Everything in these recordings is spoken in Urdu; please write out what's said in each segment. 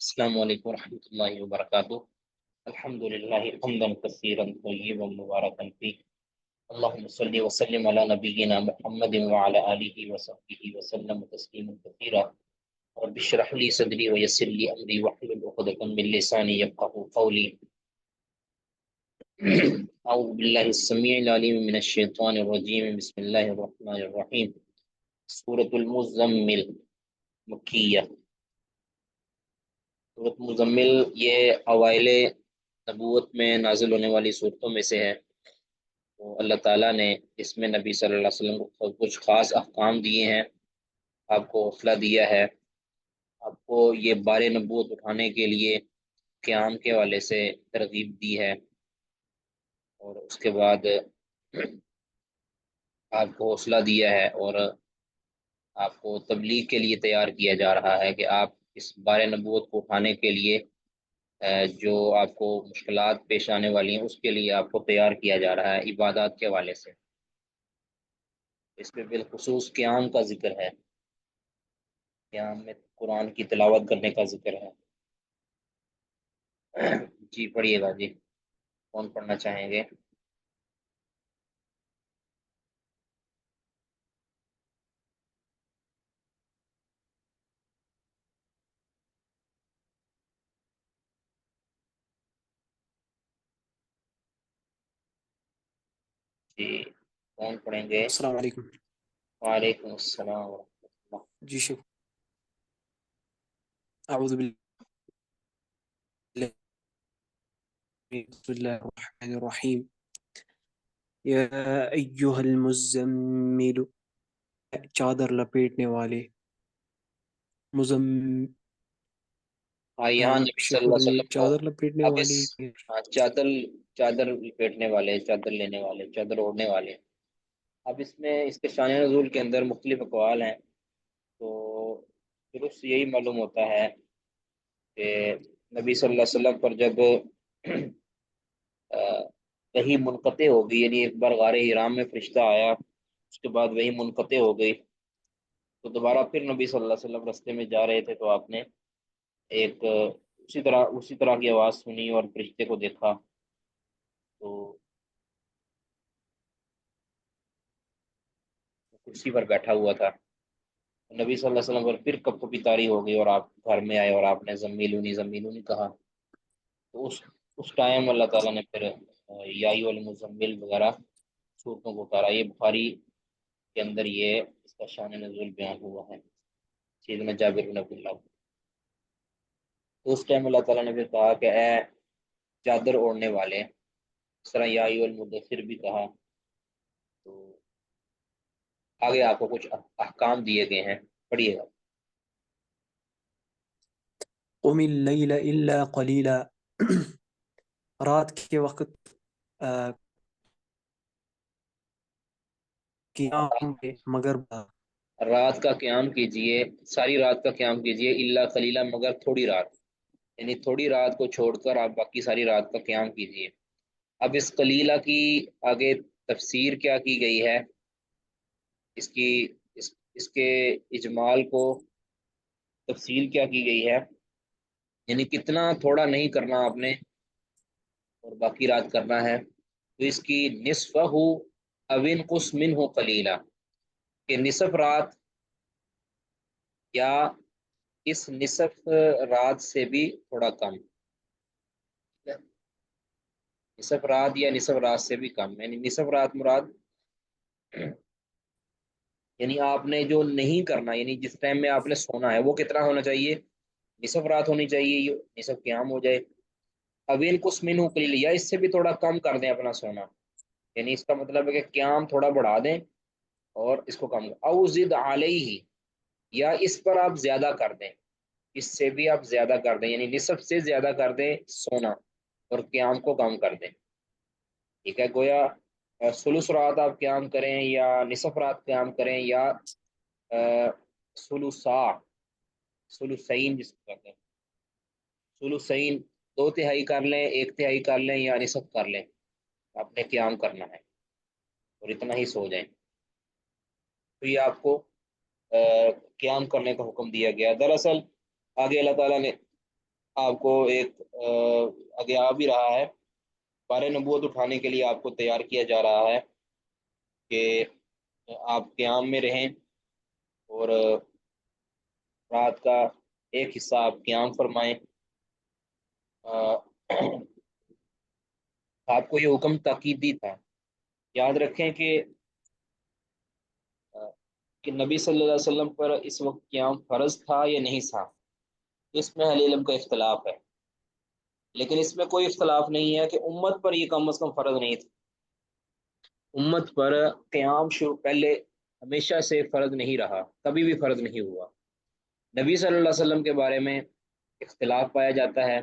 السلام علیکم ورحمۃ اللہ وبرکاتہ۔ الحمد للہ حمدا کثیرا طیبا مبارکا فیہ، اللہم صلی وسلم علی نبینا محمد وعلی آلہ وصحبہ وسلم تسلیما کثیرا۔ رب اشرح لی صدری ویسر لی امری واحلل عقدۃ من لسانی یفقهوا قولی۔ اعوذ باللہ السمیع العلیم من الشیطان الرجیم، بسم اللہ الرحمن الرحیم۔ سورۃ المزمل مکیہ۔ سورۃ مزمل یہ اوائل نبوت میں نازل ہونے والی صورتوں میں سے ہے۔ تو اللہ تعالیٰ نے اس میں نبی صلی اللہ علیہ وسلم کو کچھ خاص احکام دیے ہیں، آپ کو حوصلہ دیا ہے، آپ کو یہ بار نبوت اٹھانے کے لیے قیام کے حوالے سے ترغیب دی ہے، اور اس کے بعد آپ کو حوصلہ دیا ہے اور آپ کو تبلیغ کے لیے تیار کیا جا رہا ہے کہ آپ اس بار نبوت کو اٹھانے کے لیے جو آپ کو مشکلات پیش آنے والی ہیں اس کے لیے آپ کو تیار کیا جا رہا ہے عبادات کے حوالے سے۔ اس میں بالخصوص قیام کا ذکر ہے، قیام میں قرآن کی تلاوت کرنے کا ذکر ہے۔ جی پڑھیے گا جی، کون پڑھنا چاہیں گے؟ جی کون پڑھیں گے؟ السلام علیکم۔ وعلیکم السلام ورحمۃ اللہ۔ جی شکر۔ اعوذ باللہ، بسم اللہ الرحمن الرحیم۔ یا ایہا المزمل، چادر لپیٹنے والے، یہاں نبی صلی اللہ شکر، علیہ وسلم کو چادر لپیٹنے اب اس والے۔ چادر چادر لپیٹنے والے، چادر لینے والے، چادر اوڑھنے والے۔ اب اس میں اس کے شان نزول کے اندر مختلف اقوال ہیں، تو درست یہی معلوم ہوتا ہے کہ نبی صلی اللہ علیہ وسلم پر جب وحی منقطع ہو گئی، یعنی ایک بار غار حرام میں فرشتہ آیا، اس کے بعد وحی منقطع ہو گئی، تو دوبارہ پھر نبی صلی اللہ علیہ وسلم رستے میں جا رہے تھے، تو آپ نے ایک اسی طرح کی آواز سنی اور فرشتے کو دیکھا، تو کرسی پر بیٹھا ہوا تھا۔ نبی صلی اللہ علیہ وسلم پر پھر کپ کپی طاری ہو گئی اور آپ گھر میں آئے اور آپ نے زمیلونی زمیلونی کہا، تو اس ٹائم اللہ تعالیٰ نے پھر یا ایھا المزمل وغیرہ صورتوں کو اتارا۔ یہ بخاری کے اندر یہ اس کا شان نزول بیان ہوا ہے، سیدنا جابر بن عبداللہ۔ تو اس ٹائم اللہ تعالیٰ نے پھر کہا کہ اے چادر اوڑھنے والے، اس طرح یا ایھا المدثر بھی کہا۔ تو آگے آپ کو کچھ احکام دیے گئے ہیں، پڑھیے گا۔ قم اللیل الا قلیلا، رات کے وقت قیام میں مگر رات کا قیام کیجئے، ساری رات کا قیام کیجئے، الا قلیلا مگر تھوڑی رات، یعنی تھوڑی رات کو چھوڑ کر آپ باقی ساری رات کا قیام کیجئے۔ اب اس قلیلہ کی آگے تفسیر کیا کی گئی ہے، اس کی اس کے اجمال کو تفصیل کیا کی گئی ہے، یعنی کتنا تھوڑا نہیں کرنا آپ نے اور باقی رات کرنا ہے، تو اس کی نصفہ او انقص منہ قلیلا، کہ نصف رات یا اس نصف رات سے بھی تھوڑا کم، نصف رات یا نصف رات سے بھی کم، یعنی نصف رات مراد یعنی آپ نے جو نہیں کرنا، یعنی جس ٹائم میں آپ نے سونا ہے وہ کتنا ہونا چاہیے، نصف رات ہونی چاہیے، یہ نصف قیام ہو جائے۔ اوین کس منہ قلیل، یا اس سے بھی تھوڑا کم کر دیں اپنا سونا، یعنی اس کا مطلب ہے کہ قیام تھوڑا بڑھا دیں اور اس کو کم، او زد علیہ، یا اس پر آپ زیادہ کر دیں، اس سے بھی آپ زیادہ کر دیں، یعنی نصف سے زیادہ کر دیں سونا اور قیام کو کم کر دیں، ٹھیک ہے۔ گویا ثلث رات آپ قیام کریں یا نصف رات قیام کریں یا ثلثا، ثلثین جس کو کہتے ہیں، ثلثین، دو تہائی کر لیں، ایک تہائی کر لیں یا نصف کر لیں، آپ نے قیام کرنا ہے اور اتنا ہی سو جائیں، تو یہ آپ کو قیام کرنے کا حکم دیا گیا۔ دراصل آگے اللہ تعالیٰ نے آپ کو ایک آگے آ بھی رہا ہے، بار نبوت اٹھانے کے لیے آپ کو تیار کیا جا رہا ہے کہ آپ قیام میں رہیں، اور رات کا ایک حصہ آپ قیام فرمائیں۔ آپ کو یہ حکم تاکیدی تھا۔ یاد رکھیں کہ نبی صلی اللہ علیہ وسلم پر اس وقت قیام فرض تھا یا نہیں تھا، اس میں اہل علم کا اختلاف ہے، لیکن اس میں کوئی اختلاف نہیں ہے کہ امت پر یہ کم از کم فرض نہیں تھا۔ امت پر قیام شروع پہلے ہمیشہ سے فرض نہیں رہا، کبھی بھی فرض نہیں ہوا۔ نبی صلی اللہ علیہ وسلم کے بارے میں اختلاف پایا جاتا ہے۔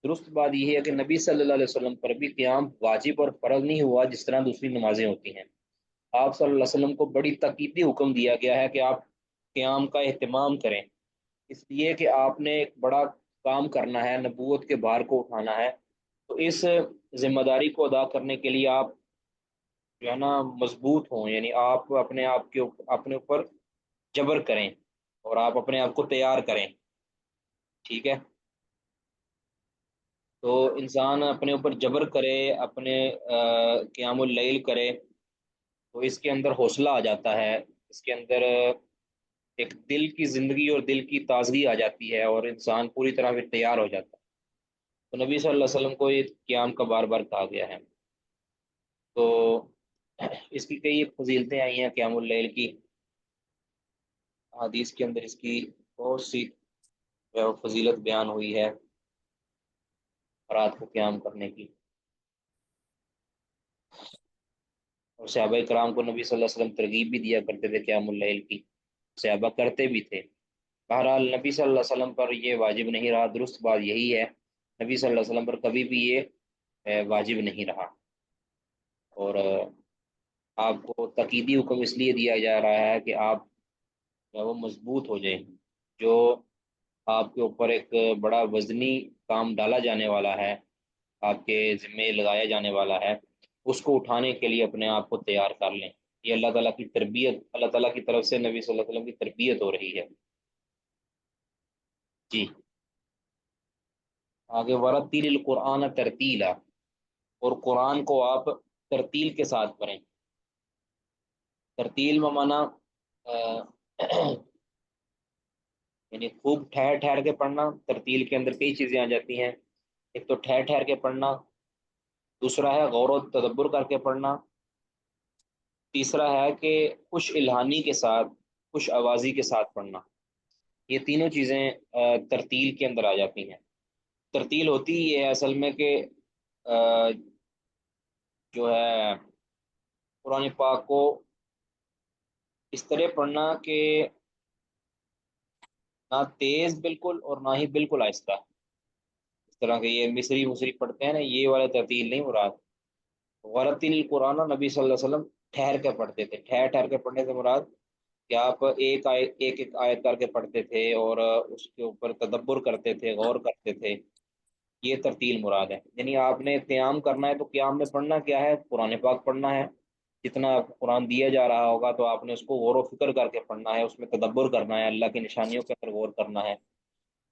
درست بات یہ ہے کہ نبی صلی اللہ علیہ وسلم پر بھی قیام واجب اور فرض نہیں ہوا جس طرح دوسری نمازیں ہوتی ہیں۔ آپ صلی اللہ علیہ وسلم کو بڑی تاکیدی حکم دیا گیا ہے کہ آپ قیام کا اہتمام کریں، اس لیے کہ آپ نے ایک بڑا کام کرنا ہے، نبوت کے بھار کو اٹھانا ہے۔ تو اس ذمہ داری کو ادا کرنے کے لیے آپ جو ہے نا مضبوط ہوں، یعنی آپ اپنے اوپر جبر کریں اور آپ اپنے آپ کو تیار کریں، ٹھیک ہے؟ تو انسان اپنے اوپر جبر کرے، اپنے قیام اللیل کرے، تو اس کے اندر حوصلہ آ جاتا ہے، اس کے اندر ایک دل کی زندگی اور دل کی تازگی آ جاتی ہے، اور انسان پوری طرح سے تیار ہو جاتا ہے۔ تو نبی صلی اللہ علیہ وسلم کو یہ قیام کا بار بار کہا گیا ہے۔ تو اس کی کئی فضیلتیں آئی ہیں قیام اللیل کی، حدیث کے اندر اس کی بہت سی فضیلت بیان ہوئی ہے رات کو قیام کرنے کی، اور صحابہ کرام کو نبی صلی اللہ علیہ وسلم ترغیب بھی دیا کرتے تھے قیام اللیل کی، صحابہ کرتے بھی تھے۔ بہرحال نبی صلی اللہ علیہ وسلم پر یہ واجب نہیں رہا، درست بات یہی ہے، نبی صلی اللہ علیہ وسلم پر کبھی بھی یہ واجب نہیں رہا، اور آپ کو تقیدی حکم اس لیے دیا جا رہا ہے کہ آپ وہ مضبوط ہو جائیں۔ جو آپ کے اوپر ایک بڑا وزنی کام ڈالا جانے والا ہے، آپ کے ذمے لگایا جانے والا ہے، اس کو اٹھانے کے لیے اپنے آپ کو تیار کر لیں۔ یہ اللہ تعالیٰ کی تربیت، اللہ تعالیٰ کی طرف سے نبی صلی اللہ علیہ وسلم کی تربیت ہو رہی ہے۔ جی آگے، ورتل القرآن ترتیلا، اور قرآن کو آپ ترتیل کے ساتھ پڑھیں۔ ترتیل میں مانا یعنی خوب ٹھہر ٹھہر کے پڑھنا۔ ترتیل کے اندر کئی چیزیں آ جاتی ہیں، ایک تو ٹھہر ٹھہر کے پڑھنا، دوسرا ہے غور و تدبر کر کے پڑھنا، تیسرا ہے کہ خوش الہانی کے ساتھ، خوش آوازی کے ساتھ پڑھنا۔ یہ تینوں چیزیں ترتیل کے اندر آ جاتی ہیں۔ ترتیل ہوتی یہ ہے اصل میں کہ جو ہے قرآن پاک کو اس طرح پڑھنا کہ نہ تیز بالکل اور نہ ہی بالکل آہستہ، اس طرح کے یہ مصری پڑھتے ہیں نا، یہ والا ترتیل نہیں مراد۔ ورتل القرآن، نبی صلی اللہ علیہ وسلم ٹھہر کے پڑھتے تھے۔ ٹھہر ٹھہر کے پڑھنے سے مراد کہ آپ ایک ایک آیت کر کے پڑھتے تھے اور اس کے اوپر تدبر کرتے تھے، غور کرتے تھے، یہ ترتیل مراد ہے۔ یعنی آپ نے قیام کرنا ہے تو قیام میں پڑھنا کیا ہے؟ قرآن پاک پڑھنا ہے۔ جتنا آپ کو قرآن دیا جا رہا ہوگا تو آپ نے اس کو غور و فکر کر کے پڑھنا ہے، اس میں تدبر کرنا ہے، اللہ کی نشانیوں کے اندر غور کرنا ہے۔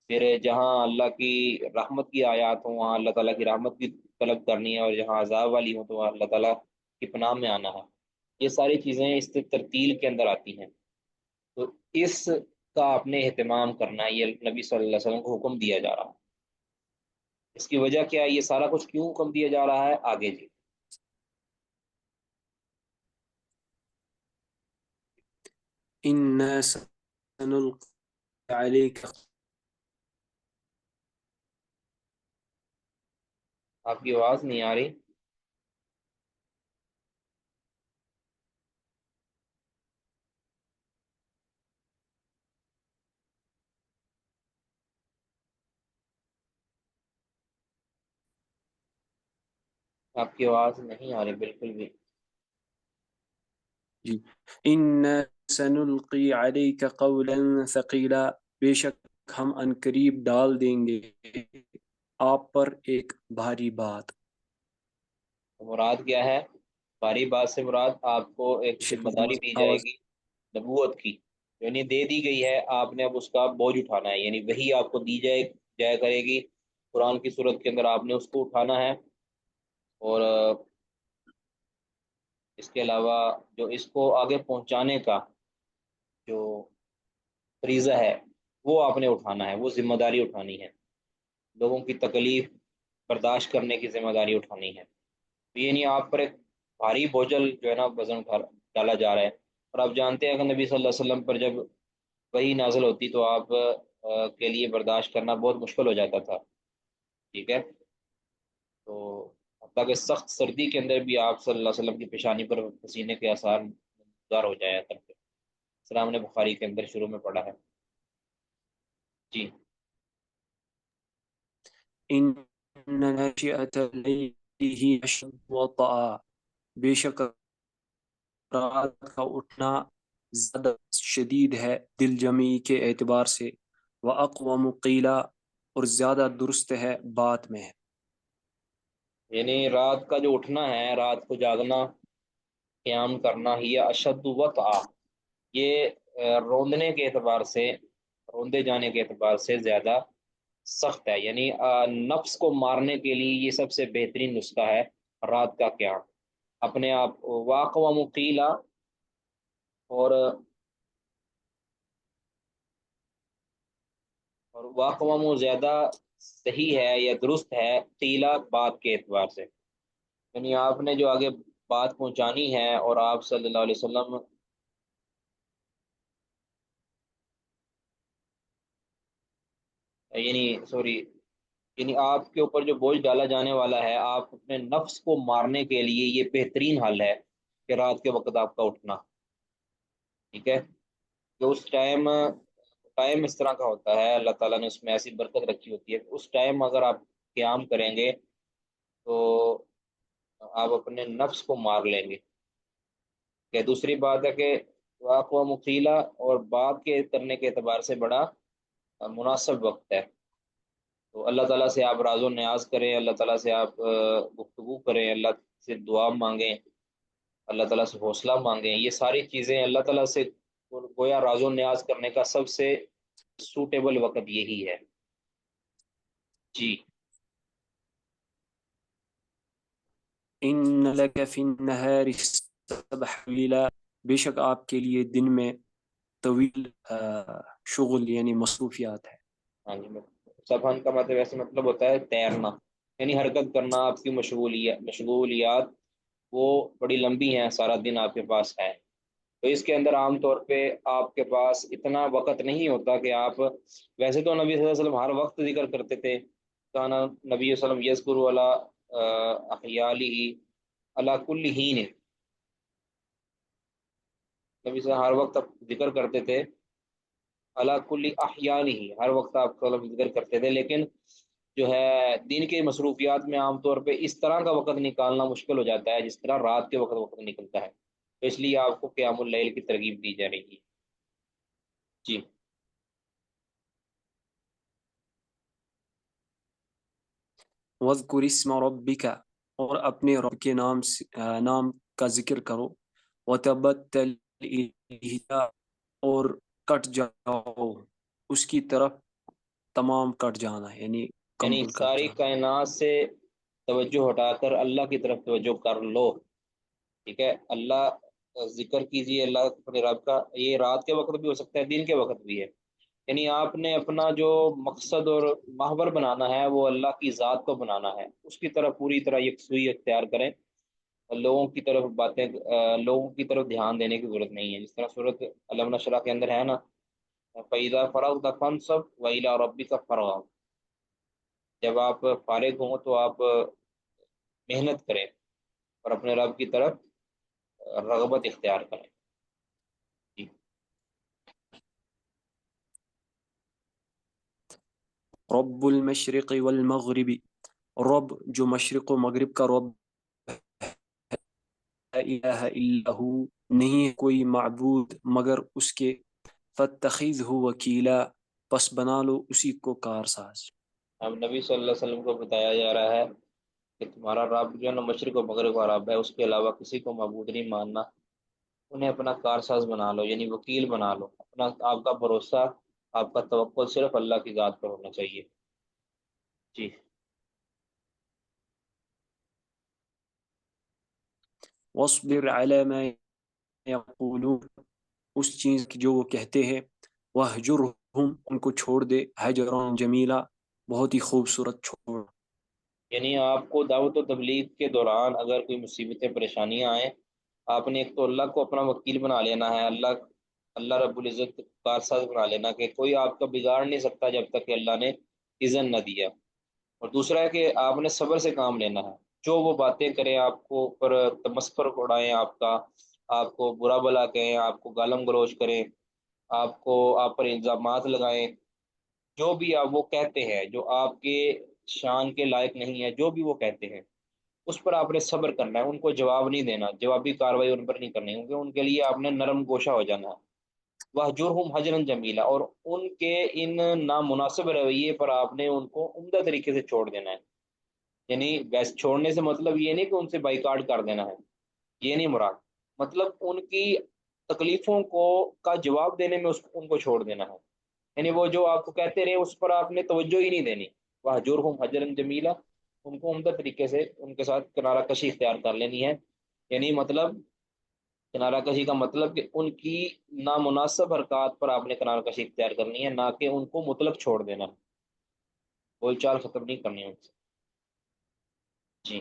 پھر جہاں اللہ کی رحمت کی آیات ہوں وہاں اللہ تعالیٰ کی رحمت کی طلب کرنی ہے، اور جہاں عذاب والی ہوں تو وہاں اللہ تعالیٰ کی پناہ میں آنا ہے۔ یہ ساری چیزیں اس ترتیل کے اندر آتی ہیں، تو اس کا آپ نے اہتمام کرنا ہے، یہ نبی صلی اللہ علیہ وسلم کو حکم دیا جا رہا ہے۔ اس کی وجہ کیا ہے؟ یہ سارا کچھ کیوں حکم دیا جا رہا ہے؟ آگے جی إنا سنلقي عليك. آپ کی آواز نہیں آ رہی۔ آپ کی آواز نہیں آ رہی بالکل بھی۔ جی، إنا سنلقي عليك قولا ثقيلا، بے شک ہم ان قریب ڈال دیں گے آپ پر ایک بھاری بات۔ مراد کیا ہے؟ بھاری بات سے مراد آپ کو ایک ذمہ داری دی جائے آواز گی نبوت کی، یعنی دے دی گئی ہے، آپ نے اب اس کا بوجھ اٹھانا ہے، یعنی وہی آپ کو دی جائے جایا کرے گی قرآن کی صورت کے اندر آپ نے اس کو اٹھانا ہے، اور اس کے علاوہ جو اس کو آگے پہنچانے کا جو فریضہ ہے وہ آپ نے اٹھانا ہے، وہ ذمہ داری اٹھانی ہے، لوگوں کی تکلیف برداشت کرنے کی ذمہ داری اٹھانی ہے۔ یہ نہیں آپ پر ایک بھاری بوجھل جو ہے نا وزن ڈالا جا رہا ہے، اور آپ جانتے ہیں کہ نبی صلی اللہ علیہ وسلم پر جب وہی نازل ہوتی تو آپ کے لیے برداشت کرنا بہت مشکل ہو جاتا تھا، ٹھیک ہے؟ تو حتیٰ کہ سخت سردی کے اندر بھی آپ صلی اللہ علیہ وسلم کی پیشانی پر پسینے کے آثار نمودار ہو جایا کرتے۔ اسلام نے بخاری کے اندر شروع میں پڑھا ہے۔ جی ان ناشئۃ اللیل ہی اشد وطئا، بے شک رات کا اٹھنا زیادہ شدید ہے دل جمعی کے اعتبار سے، واقوم قیلا، اور زیادہ درست ہے بات میں۔ یعنی رات کا جو اٹھنا ہے، رات کو جاگنا، قیام کرنا، ہی اشد وطئا، یہ روندنے کے اعتبار سے، روندے جانے کے اعتبار سے زیادہ سخت ہے، یعنی نفس کو مارنے کے لیے یہ سب سے بہترین نسخہ ہے رات کا قیام، اپنے آپ واقع مقیلا، اور واقع زیادہ صحیح ہے یا درست ہے قیلا بات کے اعتبار سے، یعنی آپ نے جو آگے بات پہنچانی ہے، اور آپ صلی اللہ علیہ وسلم یعنی آپ کے اوپر جو بوجھ ڈالا جانے والا ہے، آپ اپنے نفس کو مارنے کے لیے یہ بہترین حل ہے کہ رات کے وقت آپ کا اٹھنا، ٹھیک ہے؟ کہ اس ٹائم اس طرح کا ہوتا ہے، اللہ تعالیٰ نے اس میں ایسی برکت رکھی ہوتی ہے کہ اس ٹائم اگر آپ قیام کریں گے تو آپ اپنے نفس کو مار لیں گے۔ کہ دوسری بات ہے کہ واقع مقیلہ اور بات کے کرنے کے اعتبار سے بڑا مناسب وقت ہے، تو اللہ تعالیٰ سے آپ راز و نیاز کریں، اللہ تعالیٰ سے آپ گفتگو کریں، اللہ سے دعا مانگیں، اللہ تعالیٰ سے حوصلہ مانگیں، یہ ساری چیزیں اللہ تعالیٰ سے گویا راز و نیاز کرنے کا سب سے سوٹیبل وقت یہی ہے۔ جی ان لک فی النہار سبح طویلا، بے شک آپ کے لیے دن میں طویل شغل یعنی مصروفیات ہے۔ ہاں جی، سبحان کا مطلب ایسے مطلب ہوتا ہے تیرنا، یعنی حرکت کرنا، آپ کی مشغولیات وہ بڑی لمبی ہیں، سارا دن آپ کے پاس ہے، تو اس کے اندر عام طور پہ آپ کے پاس اتنا وقت نہیں ہوتا کہ آپ، ویسے تو نبی صلی اللہ علیہ وسلم ہر وقت ذکر کرتے تھے، کانا نبی صلی اللہ علیہ وسلم یذکر علی احیالہ علی کل حین، نبی صلی اللہ علیہ وسلم ہر وقت ذکر کرتے تھے، علی کل احیانہ، ہر وقت آپ صلی اللہ علیہ وسلم ذکر کرتے تھے، لیکن جو ہے دین کے مصروفیات میں عام طور پہ اس طرح کا وقت نکالنا مشکل ہو جاتا ہے جس طرح رات کے وقت نکلتا ہے، تو اس لیے آپ کو قیام اللیل کی ترغیب دی جا رہی ہے۔ جی وَاذْكُرِ اسْمَ رَبِّكَ، اور اپنے رب کے نام کا ذکر کرو، وَتَبَتَّلْ إِلَيْهِ، اور کٹ جاؤ اس کی طرف، تمام کٹ جانا یعنی یعنی کمپل کٹ ساری جانا۔ کائنات سے توجہ ہٹا کر اللہ کی طرف توجہ کر لو، ٹھیک ہے؟ اللہ ذکر کیجیے، اللہ اپنے رب کا، یہ رات کے وقت بھی ہو سکتا ہے، دن کے وقت بھی ہے، یعنی آپ نے اپنا جو مقصد اور محور بنانا ہے وہ اللہ کی ذات کو بنانا ہے، اس کی طرف پوری طرح یکسوئی اختیار کریں، لوگوں کی طرف دھیان دینے کی ضرورت نہیں ہے، جس طرح صورت علم نشرح کے اندر ہے نا، فَإِذَا فَرَغْتَ فَانصَبْ وَإِلَىٰ رَبِّكَ فَارْغَب، جب آپ فارغ ہوں تو آپ محنت کریں اور اپنے رب کی طرف رغبت اختیار کریں۔ جی رب المشرق والمغرب، رب جو مشرق و مغرب کا رب ہے، لا الہ الا ہو، نہیں ہے کوئی معبود مگر اس کے، فاتخذہ وکیلا، پس بنا لو اسی کو کارساز۔ اب نبی صلی اللہ علیہ وسلم کو بتایا جا رہا ہے کہ تمہارا رب جو ہے نا مشرق و مغرب کا رب ہے، اس کے علاوہ کسی کو معبود نہیں ماننا، انہیں اپنا کارساز بنا لو، یعنی وکیل بنا لو، اپنا آپ کا بھروسہ، آپ کا توکل صرف اللہ کی ذات پر ہونا چاہیے۔ جی وَاصْبِرْ عَلَى مَا يَقُولُونَ، اس چیز کی جو وہ کہتے ہیں، وَاهْجُرْهُمْ، ان کو چھوڑ دے، حجرًا جمیلا، بہت ہی خوبصورت چھوڑ۔ یعنی آپ کو دعوت و تبلیغ کے دوران اگر کوئی مصیبتیں پریشانیاں آئیں، آپ نے ایک تو اللہ کو اپنا وکیل بنا لینا ہے، اللہ رب العزت کارساز بنا لینا کہ کوئی آپ کا بگاڑ نہیں سکتا جب تک کہ اللہ نے اذن نہ دیا۔ اور دوسرا ہے کہ آپ نے صبر سے کام لینا ہے، جو وہ باتیں کریں آپ کو اوپر تمسخر اڑائیں، آپ کو برا بلا کہیں، آپ کو گالم گلوچ کریں، آپ پر الزامات لگائیں، جو بھی آپ وہ کہتے ہیں جو آپ کے شان کے لائق نہیں ہے، جو بھی وہ کہتے ہیں اس پر آپ نے صبر کرنا ہے، ان کو جواب نہیں دینا، جوابی کاروائی ان پر نہیں کرنی، کیونکہ ان کے لیے آپ نے نرم گوشہ ہو جانا ہے۔ وَاهْجُرْهُمْ هَجْرًا جَمِيلًا، اور ان کے ان نامناسب رویے پر آپ نے ان کو عمدہ طریقے سے چھوڑ دینا ہے۔ یعنی ویسے چھوڑنے سے مطلب یہ نہیں کہ ان سے بائیکاٹ کر دینا ہے، یہ نہیں مراد، مطلب ان کی تکلیفوں کا جواب دینے میں ان کو چھوڑ دینا ہے۔ یعنی وہ جو آپ کو کہتے رہے اس پر آپ نے توجہ ہی نہیں دینی۔ وَاهْجُرْهُمْ هَجْرًا جَمِيلًا، ان کو عمدہ طریقے سے ان کے ساتھ کنارہ کشی اختیار کر لینی ہے۔ یعنی مطلب کنارہ کشی کا مطلب کہ ان کی نامناسب حرکات پر آپ نے کنارہ کشی اختیار کرنی ہے، نہ کہ ان کو مطلق چھوڑ دینا، کوئی چال ختم نہیں کرنی ہے ان سے۔ جی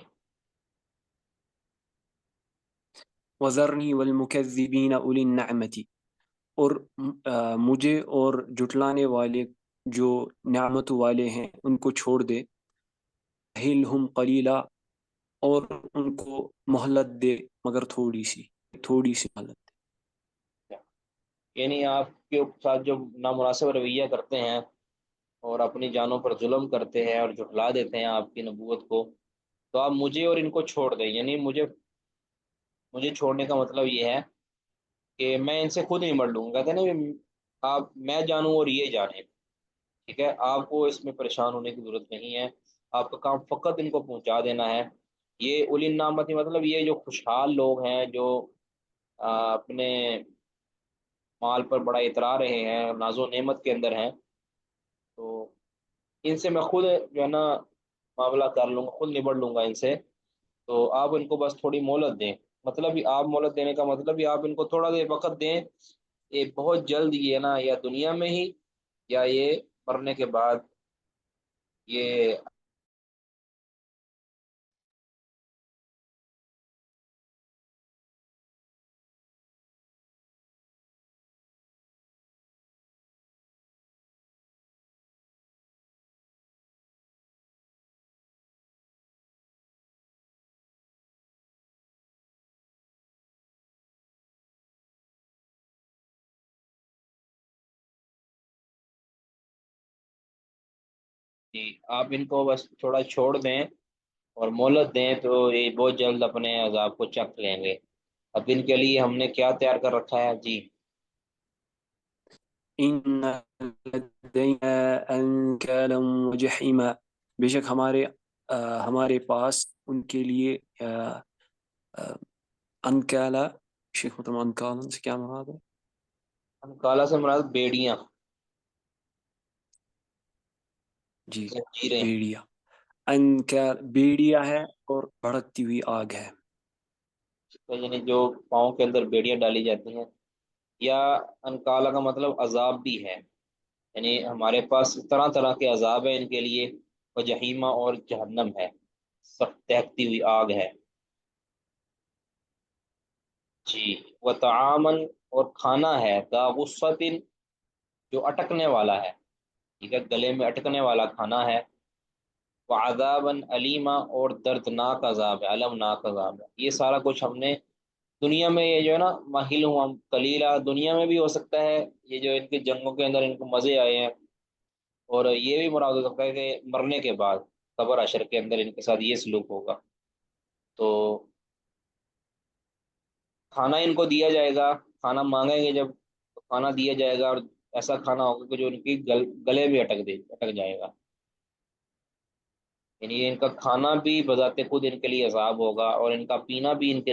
وَذَرْنِي وَالْمُكَذِّبِينَ أُولِي النَّعْمَةِ، اور مجھے اور جھٹلانے والے جو نعمت والے ہیں ان کو چھوڑ دے، ہِلْہُمْ قلیلا، اور ان کو مہلت دے، مگر تھوڑی سی مہلت دے۔ یعنی آپ کے ساتھ جو نامناسب رویہ کرتے ہیں اور اپنی جانوں پر ظلم کرتے ہیں اور جھٹلا دیتے ہیں آپ کی نبوت کو، تو آپ مجھے اور ان کو چھوڑ دیں۔ یعنی مجھے چھوڑنے کا مطلب یہ ہے کہ میں ان سے خود نمٹ لوں گا، کہتے ہیں نا آپ میں جانوں اور یہ جانیں، ٹھیک ہے، آپ کو اس میں پریشان ہونے کی ضرورت نہیں ہے، آپ کا کام فقط ان کو پہنچا دینا ہے۔ یہ اولی النعمت مطلب یہ جو خوشحال لوگ ہیں، جو اپنے مال پر بڑا اترا رہے ہیں، ناز و نعمت کے اندر ہیں، تو ان سے میں خود جو ہے نا معاملہ کر لوں گا، خود نبڑ لوں گا ان سے۔ تو آپ ان کو بس تھوڑی مہلت دیں، مطلب یہ آپ مہلت دینے کا مطلب یہ آپ ان کو تھوڑا دیر وقت دیں، یہ بہت جلد یہ ہے نا یا دنیا میں ہی یا یہ مرنے کے بعد یہ جی آپ ان کو بس تھوڑا چھوڑ دیں اور مہلت دیں، تو یہ بہت جلد اپنے عذاب کو چکھ لیں گے۔ اب ان کے لیے ہم نے کیا تیار کر رکھا ہے؟ جی إِنَّ لَدَيْنَا أَنْكَالًا وَجَحِيمًا، بے شک ہمارے پاس ان کے لیے انکالا، شیخ مطلب انکالن سے کیا مراد ہے؟ کالا سے مراد بیڑیاں، جی، زنجیریں، بیڑیا، انکال بیڑیا ہے اور بھڑکتی ہوئی آگ ہے۔ یعنی جو پاؤں کے اندر بیڑیاں ڈالی جاتی ہیں، یا انکالا کا مطلب عذاب بھی ہے، یعنی ہمارے پاس طرح طرح کے عذاب ہیں ان کے لیے، وہ جہیمہ اور جہنم ہے، سخت تہتی ہوئی آگ ہے۔ جی وہ تعامن، اور کھانا ہے، دا غصتن، جو اٹکنے والا ہے، ٹھیک ہے، گلے میں اٹکنے والا کھانا ہے، وعذابًا علیما، اور دردناک عذاب ہے، المناک عذاب ہے۔ یہ سارا کچھ ہم نے دنیا میں، یہ جو ہے نا ماہل ہوں ہم کلیلہ، دنیا میں بھی ہو سکتا ہے یہ جو ان کی جنگوں کے اندر ان کو مزے آئے ہیں، اور یہ بھی مراد ہو سکتا ہے کہ مرنے کے بعد قبر حشر کے اندر ان کے ساتھ یہ سلوک ہوگا۔ تو کھانا ان کو دیا جائے گا، کھانا مانگیں گے جب تو کھانا دیا جائے گا، اور ایسا کھانا ہوگا کہ جو ان کی گلے میں اٹک جائے گا۔ یعنی ان کا کھانا بھی بذات خود ان کے لیے عذاب ہوگا، اور ان کا پینا بھی ان کے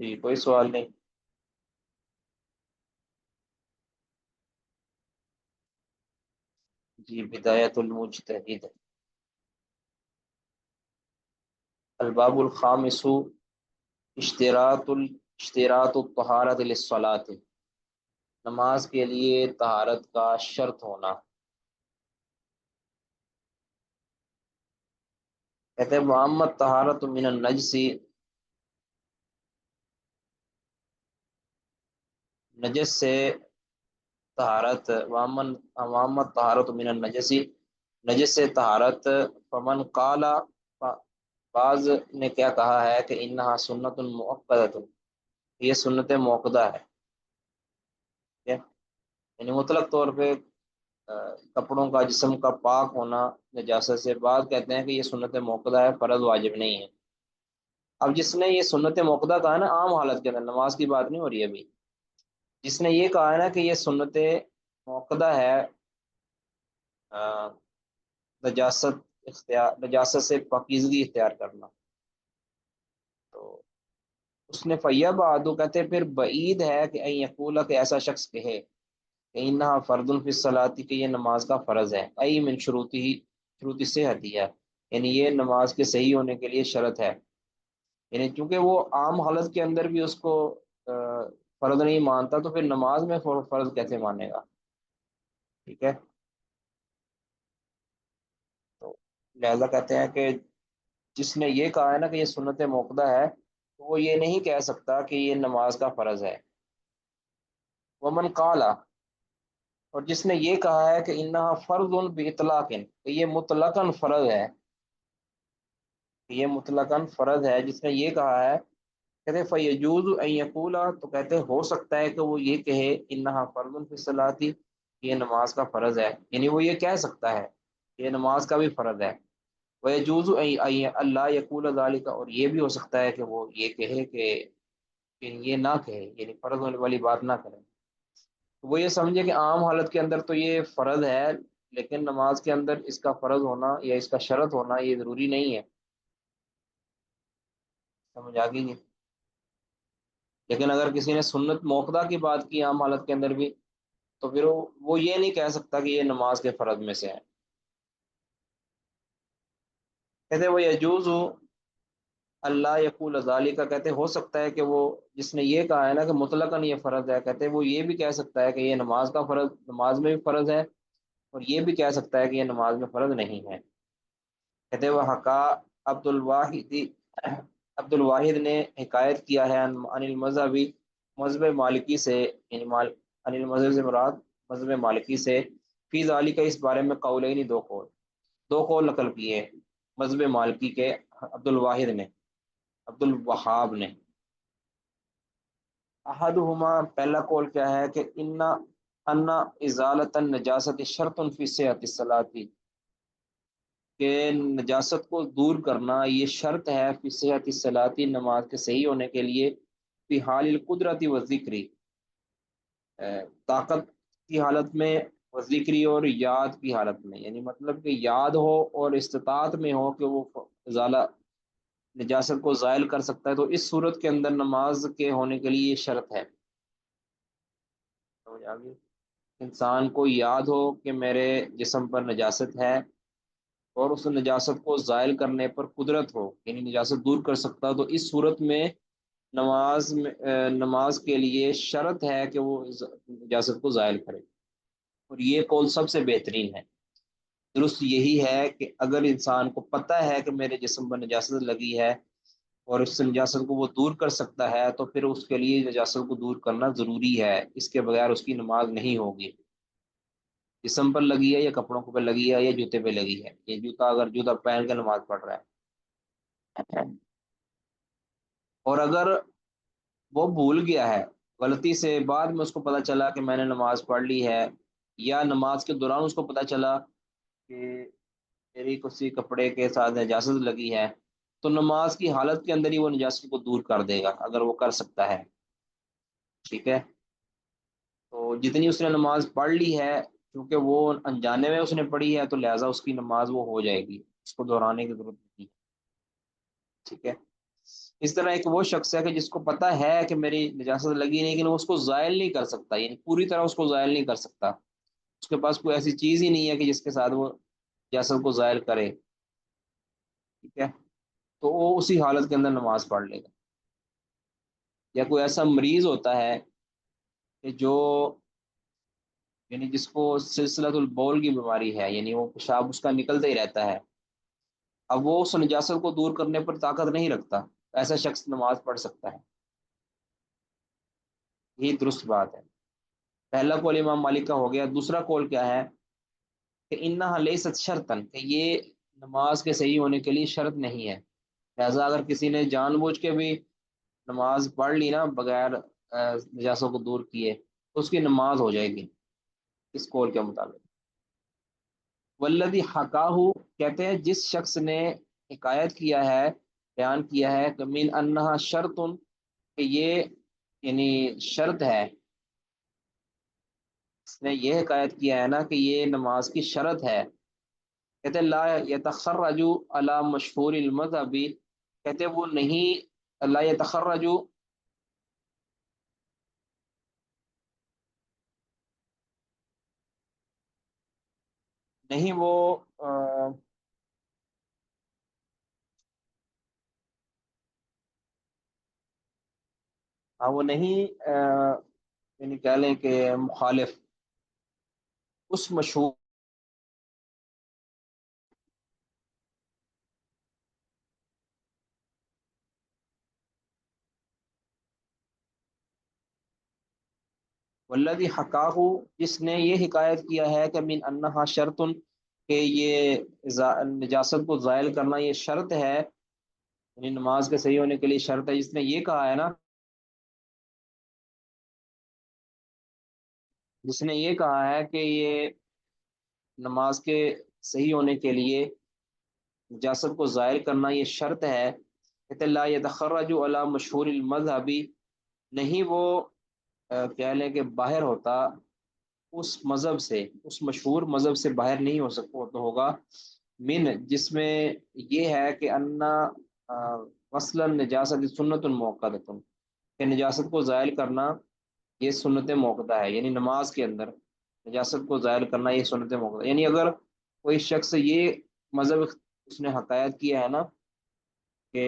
جی کوئی سوال نہیں. جی بدایت المجتہد. الباب الخامس اشتراط الطہارت للصلاۃ، نماز کے لیے طہارت کا شرط ہونا. کہتے ہیں محمد طہارت من النجس، نجس سے طہارت. محمد طہارت من النجس، نجس سے طہارت. فمن قال، بعض نے کیا کہا ہے کہ انہا سنت مؤکدۃ، یہ سنت موقدہ ہے. ٹھیک ہے؟ یعنی مطلق طور پہ کپڑوں کا، جسم کا پاک ہونا نجاست سے. بعض کہتے ہیں کہ یہ سنت موقدہ ہے، فرض واجب نہیں ہے. اب جس نے یہ سنت موقدہ کہا ہے نا، عام حالت کے اندر، نماز کی بات نہیں ہو رہی ابھی، جس نے یہ کہا ہے نا کہ یہ سنت موقدہ ہے، نجاست نجاست سے پاکیزگی اختیار کرنا، تو اس نے فیہ بہادو، کہتے ہیں پھر بعید ہے کہ این یقول، کہ ایسا شخص کہے کہ انہا فرض فی الصلاۃ، کہ یہ نماز کا فرض ہے. ای من شروط صحت ہے، یعنی یہ نماز کے صحیح ہونے کے لیے شرط ہے. یعنی چونکہ وہ عام حالت کے اندر بھی اس کو فرض نہیں مانتا، تو پھر نماز میں فرض کیسے مانے گا. ٹھیک ہے؟ تو لہذا کہتے ہیں کہ جس نے یہ کہا ہے نا کہ یہ سنت موقدہ ہے، تو وہ یہ نہیں کہہ سکتا کہ یہ نماز کا فرض ہے. ومن قال، اور جس نے یہ کہا ہے کہ انہا فرض باطلاق، کہ یہ مطلقاً فرض ہے، کہ یہ مطلقاً فرض ہے، جس نے یہ کہا ہے، کہتے فیجوز ان یقول، تو کہتے ہو سکتا ہے کہ وہ یہ کہے انہا فرض فی الصلاۃ، یہ نماز کا فرض ہے. یعنی وہ یہ کہہ سکتا ہے یہ نماز کا بھی فرض ہے. ویجوز اللہ یقول ذالک، اور یہ بھی ہو سکتا ہے کہ وہ یہ کہے کہ یہ نہ کہے، یعنی فرض ہونے والی بات نہ کرے. وہ یہ سمجھے کہ عام حالت کے اندر تو یہ فرض ہے، لیکن نماز کے اندر اس کا فرض ہونا یا اس کا شرط ہونا یہ ضروری نہیں ہے. سمجھ آ گئی جی؟ لیکن اگر کسی نے سنت موقدہ کی بات کی عام حالت کے اندر بھی، تو پھر وہ یہ نہیں کہہ سکتا کہ یہ نماز کے فرض میں سے ہے. کہتے وہ یجوز اللہ یقول ذالک، کہتے ہو سکتا ہے کہ وہ جس نے یہ کہا ہے نا کہ مطلقاً یہ فرض ہے، کہتے وہ یہ بھی کہہ سکتا ہے کہ یہ نماز کا فرض، نماز میں بھی فرض ہے، اور یہ بھی کہہ سکتا ہے کہ یہ نماز میں فرض نہیں ہے. کہتے وہ حقا عبد الواحد، عبد الواحد نے حکایت کیا ہے عن المذہبی، مذہب مالکی سے، یعنی عن المذہب سے مراد مذہب مالکی سے، فی ذالک، اس بارے میں قولین، دو قول نقل کیے مذہب مالکی کے عبد الواحد نے، عبد الوہاب نے. احدہما، پہلا قول کیا ہے کہ ان ازالۃ النجاست شرط فی صحۃ الصلاۃ، کہ نجاست کو دور کرنا یہ شرط ہے فی صحۃ الصلاۃ، نماز کے صحیح ہونے کے لیے، فی حال القدرت و ذکری، طاقت کی حالت میں، و ذکری، اور یاد کی حالت میں. یعنی مطلب کہ یاد ہو اور استطاعت میں ہو کہ وہ ازالہ نجاست کو زائل کر سکتا ہے، تو اس صورت کے اندر نماز کے ہونے کے لیے یہ شرط ہے. سمجھ آ گئی؟ انسان کو یاد ہو کہ میرے جسم پر نجاست ہے، اور اس نجاست کو زائل کرنے پر قدرت ہو، یعنی نجاست دور کر سکتا ہو، تو اس صورت میں نماز کے لیے شرط ہے کہ وہ نجاست کو زائل کرے. اور یہ قول سب سے بہترین ہے. درست یہی ہے کہ اگر انسان کو پتہ ہے کہ میرے جسم پر نجاست لگی ہے، اور اس سے نجاست کو وہ دور کر سکتا ہے، تو پھر اس کے لیے نجاست کو دور کرنا ضروری ہے. اس کے بغیر اس کی نماز نہیں ہوگی. جسم پر لگی ہے یا کپڑوں پر لگی ہے یا جوتے پہ لگی ہے، یہ جوتا اگر جوتا پہن کے نماز پڑھ رہا ہے، اور اگر وہ بھول گیا ہے غلطی سے، بعد میں اس کو پتہ چلا کہ میں نے نماز پڑھ لی ہے، یا نماز کے دوران اس کو پتہ چلا کہ میری کسی کپڑے کے ساتھ نجاست لگی ہے، تو نماز کی حالت کے اندر ہی وہ نجاست کو دور کر دے گا اگر وہ کر سکتا ہے. ٹھیک ہے؟ تو جتنی اس نے نماز پڑھ لی ہے، کیونکہ وہ انجانے میں اس نے پڑھی ہے، تو لہٰذا اس کی نماز وہ ہو جائے گی، اس کو دہرانے کی ضرورت نہیں ہے. ٹھیک ہے؟ اس طرح ایک وہ شخص ہے کہ جس کو پتہ ہے کہ میری نجاست لگی نہیں، لیکن وہ اس کو زائل نہیں کر سکتا، یعنی پوری طرح اس کو زائل نہیں کر سکتا، اس کے پاس کوئی ایسی چیز ہی نہیں ہے کہ جس کے ساتھ وہ نجاست کو زائل کرے، ٹھیک ہے، تو وہ اسی حالت کے اندر نماز پڑھ لے گا۔ یا کوئی ایسا مریض ہوتا ہے کہ جو، یعنی جس کو سلسلۃ البول کی بیماری ہے، یعنی وہ پیشاب اس کا نکلتا ہی رہتا ہے، اب وہ اس نجاست کو دور کرنے پر طاقت نہیں رکھتا، ایسا شخص نماز پڑھ سکتا ہے، یہی درست بات ہے۔ پہلا قول امام مالک کا ہو گیا۔ دوسرا قول کیا ہے کہ انہا لیست شرطن، کہ یہ نماز کے صحیح ہونے کے لیے شرط نہیں ہے، لہذا اگر کسی نے جان بوجھ کے بھی نماز پڑھ لی نا بغیر نجاستوں کو دور کیے تو اس کی نماز ہو جائے گی، اس قول کے مطابق۔ والذی حکاہو، کہتے ہیں جس شخص نے حکایت کیا ہے، بیان کیا ہے کہ من انہا شرط، کہ یہ یعنی شرط ہے، اس نے یہ حکایت کیا ہے نا کہ یہ نماز کی شرط ہے، کہتے ہیں لا یتخرج علی مشہور المذہب، کہتے ہیں وہ نہیں، لا یتخرج، نہیں وہ وہ نہیں یعنی کہہ لیں کہ مخالف اس مشہور، والذی حکاہو، جس نے یہ حکایت کیا ہے کہ من انہا شرط، کہ یہ نجاست کو زائل کرنا یہ شرط ہے، یعنی نماز کے صحیح ہونے کے لیے شرط ہے، جس نے یہ کہا ہے نا، جس نے یہ کہا ہے کہ یہ نماز کے صحیح ہونے کے لیے نجاست کو زائل کرنا یہ شرط ہے، کہتے لا یتخرج علی مشہور المذہبی، نہیں وہ کہہ لیں کہ باہر ہوتا اس مذہب سے، اس مشہور مذہب سے باہر نہیں ہو سکتا تو ہوگا، من جس میں یہ ہے کہ انا غسل النجاست سنت موقعۃ، کہ نجاست کو زائل کرنا یہ سنت موقعہ ہے، یعنی نماز کے اندر نجاست کو زائل کرنا یہ سنت موقعہ ہے، یعنی اگر کوئی شخص یہ مذہب اس نے حکایت کیا ہے نا کہ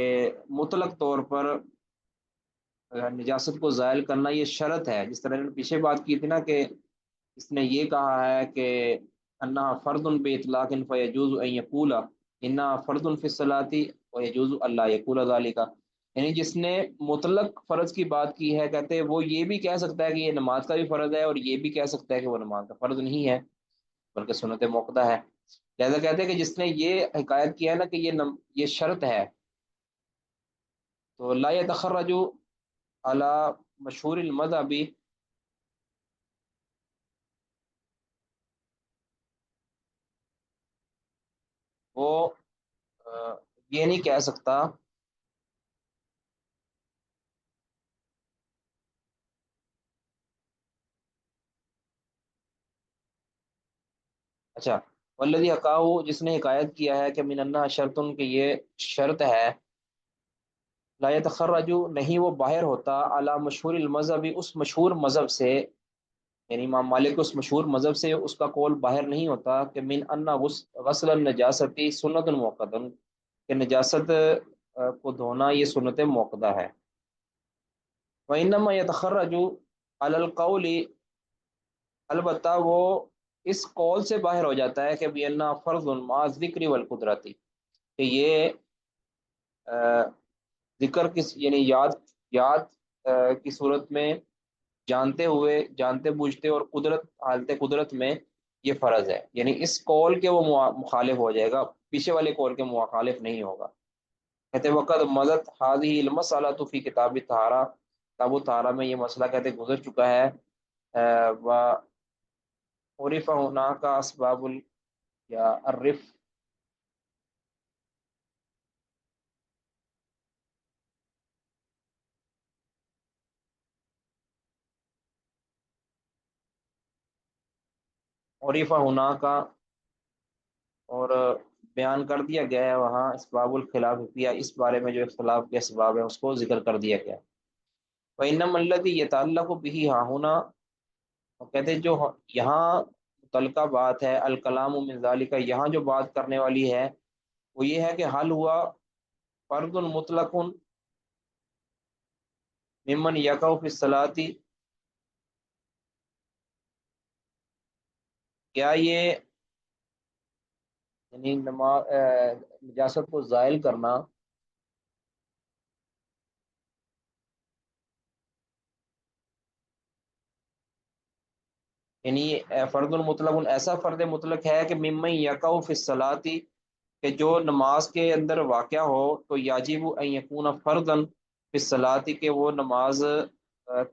مطلق طور پر نجاست کو زائل کرنا یہ شرط ہے، جس طرح نے پیچھے بات کی تھی نا کہ اس نے یہ کہا ہے کہ انہا فرد باطلاق فیجوز ان یقول انہا فرد فی الصلاۃ ویجوز اللہ یقول ذلک، یعنی جس نے مطلق فرض کی بات کی ہے، کہتے ہیں وہ یہ بھی کہہ سکتا ہے کہ یہ نماز کا بھی فرض ہے، اور یہ بھی کہہ سکتا ہے کہ وہ نماز کا فرض نہیں ہے بلکہ سنت موقعہ ہے، لہذا کہتے ہیں کہ جس نے یہ حکایت کیا ہے نا کہ یہ شرط ہے، تو لا يتخرج على مشہور المذہبی، وہ یہ نہیں کہہ سکتا، اچھا، والذی حکاہو، جس نے حکایت کیا ہے کہ من انہا شرط، کہ یہ شرط ہے، لا يتخرج، نہیں وہ باہر ہوتا، علی مشہور المذہبی، اس مشہور مذہب سے، یعنی امام مالک اس مشہور مذہب سے اس کا قول باہر نہیں ہوتا کہ من ان غسل النجاستی سنت موقعۃ، کہ نجاست کو دھونا یہ سنت موقعہ ہے، وانما يتخرج علی القول، البتہ وہ اس قول سے باہر ہو جاتا ہے کہ بینا فرض مع ذکر والقدرتی، کہ یہ ذکر کس یعنی یاد کی صورت میں، جانتے ہوئے، جانتے بوجھتے اور قدرت، حالت قدرت میں یہ فرض ہے، یعنی اس قول کے وہ مخالف ہو جائے گا، پیچھے والے قول کے مخالف نہیں ہوگا، کہتے وقت مدت هذه المسألة فی کتاب الطہارہ، کتاب الطہارہ میں یہ مسئلہ کہتے گزر چکا ہے، و عرف هناك اسباب یا عرف، عرف هناك، اور بیان کر دیا گیا ہے وہاں اسباب الخلاف فیہ، اس بارے میں جو اختلاف کے اسباب ہیں اس کو ذکر کر دیا گیا ہے۔ وَإِنَّمَا الَّذِي يَتَعَلَّقُ بِهِ هَاهُنَا، وہ کہتے ہیں جو یہاں متعلقہ بات ہے، الکلام من ذالک، یہاں جو بات کرنے والی ہے وہ یہ ہے کہ حل ہوا فرض مطلق ممن یقع فی الصلاۃ، کیا یہ یعنی نجاست کو زائل کرنا یعنی فرض المطلق ایسا فرض مطلق ہے کہ ممن یقع فی الصلاۃ، کہ جو نماز کے اندر واقع ہو تو یاجب ان یکون فرضا فی الصلاۃ، کہ وہ نماز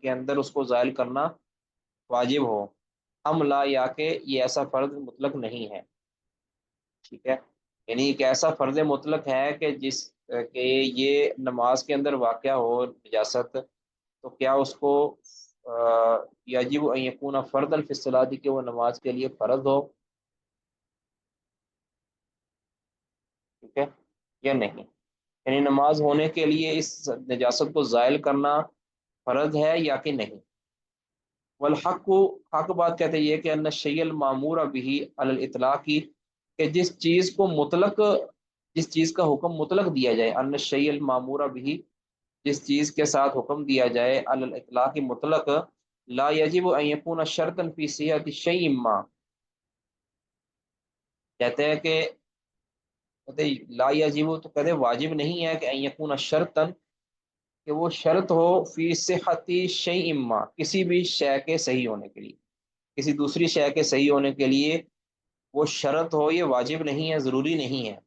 کے اندر اس کو زائل کرنا واجب ہو، ام لا، یا کہ یہ ایسا فرض مطلق نہیں ہے۔ ٹھیک ہے، یعنی ایک ایسا فرض مطلق ہے کہ کہ یہ نماز کے اندر واقع ہو نجاست، تو کیا اس کو یجب ان یکون فرضا فی الصلاۃ، کہ وہ نماز کے لیے فرض ہو، ٹھیک ہے یا نہیں، یعنی نماز ہونے کے لیے اس نجاست کو زائل کرنا فرض ہے یا کہ نہیں۔ والحق، حق بات کہتے ہیں یہ کہ ان الشیء المامور به علی الاطلاق، کہ جس چیز کا حکم مطلق دیا جائے، ان الشیء المامور به، جس چیز کے ساتھ حکم دیا جائے علی الاطلاق مطلق، لا یجب ان یکون شرطا فی صحت الشیء ما، کہتے ہیں کہ لا یجب، تو کہتے ہیں واجب نہیں ہے کہ ان یکون شرطا، کہ وہ شرط ہو فی صحت شیء ما، کسی بھی شے کے صحیح ہونے کے لیے، کسی دوسری شے کے صحیح ہونے کے لیے وہ شرط ہو، یہ واجب نہیں ہے، ضروری نہیں ہے۔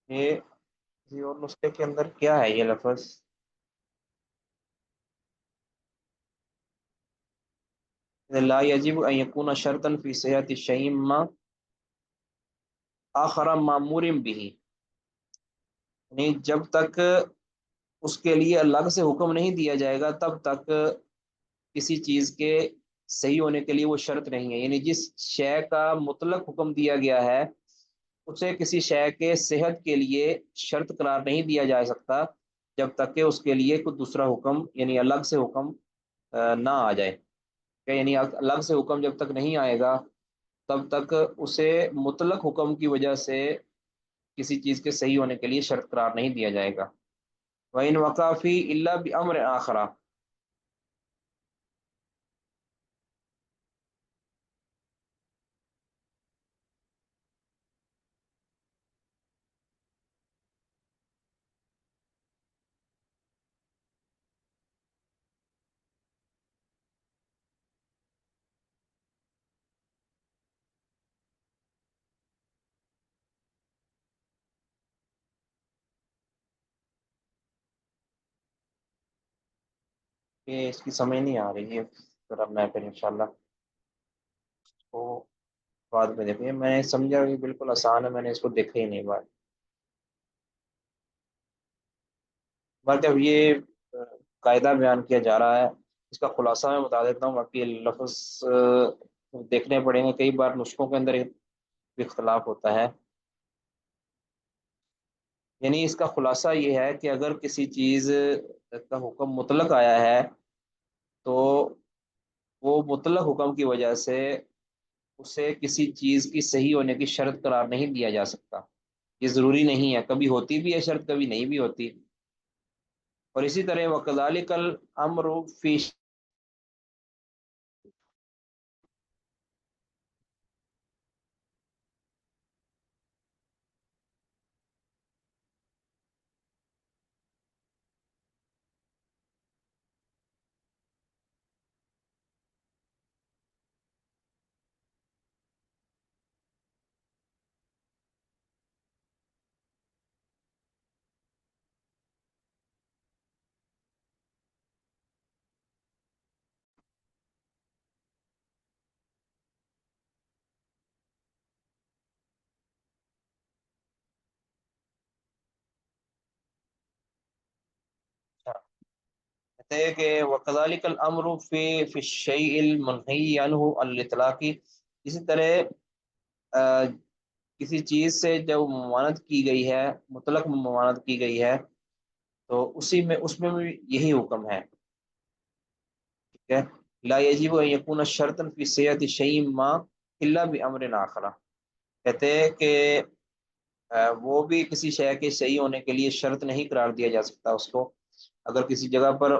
یہ کسی اور نسخے کے اندر کیا ہے یہ لفظ؟ لا یجب ان یکون شرطا فی صحت الشیء ما آخر مامور به، یعنی جب تک اس کے لیے الگ سے حکم نہیں دیا جائے گا تب تک کسی چیز کے صحیح ہونے کے لیے وہ شرط نہیں ہے، یعنی جس شے کا مطلق حکم دیا گیا ہے اسے کسی شے کے صحت کے لیے شرط قرار نہیں دیا جا سکتا جب تک کہ اس کے لیے کوئی دوسرا حکم یعنی الگ سے حکم نہ آ جائے، کہ یعنی الگ سے حکم جب تک نہیں آئے گا تب تک اسے مطلق حکم کی وجہ سے کسی چیز کے صحیح ہونے کے لیے شرط قرار نہیں دیا جائے گا۔ وَإِنْ وَقَعَ فِيهِ إِلَّا بِأَمْرٍ آخَرَ، کہ اس کی سمجھ نہیں آ رہی ہے، ذرا میں پھر انشاءاللہ کو بعد میں دیکھیں، میں نے سمجھا کہ بالکل آسان ہے، میں نے اس کو دیکھا ہی نہیں بات۔ باقی اب یہ قاعدہ بیان کیا جا رہا ہے، اس کا خلاصہ میں بتا دیتا ہوں، باقی لفظ دیکھنے پڑیں گے، کئی بار نسخوں کے اندر بھی اختلاف ہوتا ہے۔ یعنی اس کا خلاصہ یہ ہے کہ اگر کسی چیز کا حکم مطلق آیا ہے تو وہ مطلق حکم کی وجہ سے اسے کسی چیز کی صحیح ہونے کی شرط قرار نہیں دیا جا سکتا، یہ ضروری نہیں ہے، کبھی ہوتی بھی ہے شرط، کبھی نہیں بھی ہوتی۔ اور اسی طرح وَكَذَلِكَ الْأَمْرُ فِي کہتے ہیں کہ وَكَذَلِكَ الْأَمْرُ فِي الشَّيْءِ الْمَنْهِيِّ عَنْهُ الْإِطْلَاقِ، اسی طرح کسی چیز سے جب ممانعت کی گئی ہے، مطلق ممانعت کی گئی ہے، تو اس میں بھی یہی حکم ہے، ٹھیک ہے۔ لا يجب ان يكون شرطا في صحة شيء ما الا بامر آخر، کہتے ہیں کہ وہ بھی کسی شے کے صحیح ہونے کے لیے شرط نہیں قرار دیا جا سکتا اس کو۔ اگر کسی جگہ پر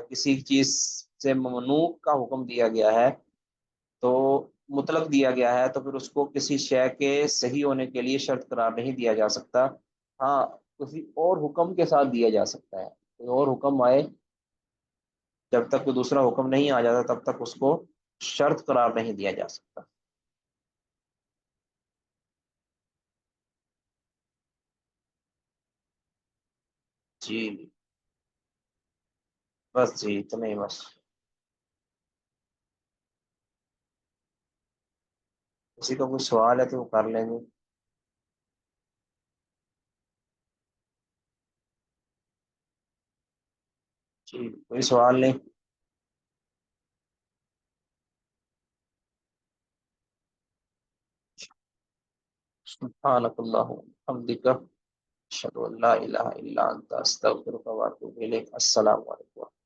کسی چیز سے ممنوع کا حکم دیا گیا ہے تو مطلق دیا گیا ہے، تو پھر اس کو کسی شے کے صحیح ہونے کے لیے شرط قرار نہیں دیا جا سکتا۔ ہاں، کسی اور حکم کے ساتھ دیا جا سکتا ہے، کوئی اور حکم آئے، جب تک کوئی دوسرا حکم نہیں آ جاتا تب تک اس کو شرط قرار نہیں دیا جا سکتا۔ جی بس جی اتنا ہی بس، کسی کا کوئی سوال ہے تو وہ کر لیں گے۔ جی کوئی سوال نہیں۔ سبحانک اللہم وبحمدک، اشہد ان لا الہ الا انت، استغفرک واتوب الیک۔ السلام علیکم۔